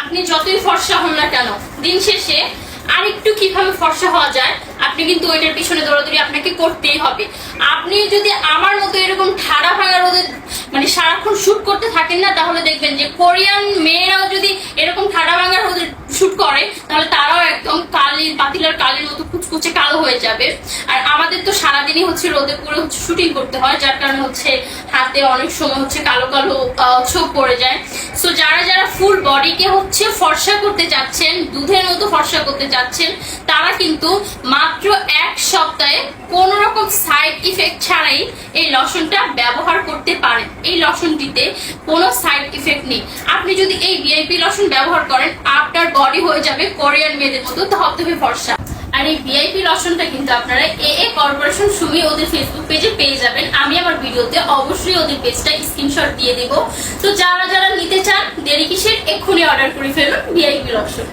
আপনি যতই ফর্সা হন না কেন, দিন শেষে আর একটু কিভাবে ফর্সা হওয়া যায় আপনি কিন্তু ওইটার পিছনে দৌড়াদৌড়ি আপনাকে করতেই হবে। আপনি যদি আমার মতো এরকম ঠাড়া ভাঙা রোদে মানে সারাক্ষণ শুট করতে থাকেন না, তাহলে দেখবেন যে কোরিয়ান মেয়েরাও যদি এরকম ঠাড়া ভাঙা রোদে শুট করে তাহলে তারাও একদম পাতিলার কালির মতো কুচকুচে কালো হয়ে যাবে। আর আমাদের তো সারাদিনই হচ্ছে রোদে পুরো হচ্ছে শুটিং করতে হয়, যার কারণে হচ্ছে হাতে অনেক সময় হচ্ছে কালো কালো ছোপ পড়ে যায়। সো যারা যারা ফুল বডিকে হচ্ছে ফর্সা করতে চাচ্ছেন, দুধের মতো ফর্সা করতে চাচ্ছেন, তারা কিন্তু মাত্র 1 সপ্তাহে কোনো রকম সাইড ইফেক্ট ছাড়াই এই লশনটা ব্যবহার করতে পারেন। এই লশনটিতে কোনো সাইড ইফেক্ট নেই। আপনি যদি এই ভিআইপি লশন ব্যবহার করেন, আপনার বডি হয়ে যাবে কোরিয়ান মেয়েদের মতো ধবধবে ফর্সা। আর এই ভিআইপি লশনটা কিন্তু আপনারা এ কর্পোরেশন সুমি ওদের ফেসবুক পেজে পেয়ে যাবেন। আমি আমার ভিডিওতে অবশ্যই ওদের পেজটা স্ক্রিনশট দিয়ে দিব। তো যারা যারা নিতে চান, দেরি কিসের, এক্ষুনি অর্ডার করে ফেলুন ভিআইপি লশন।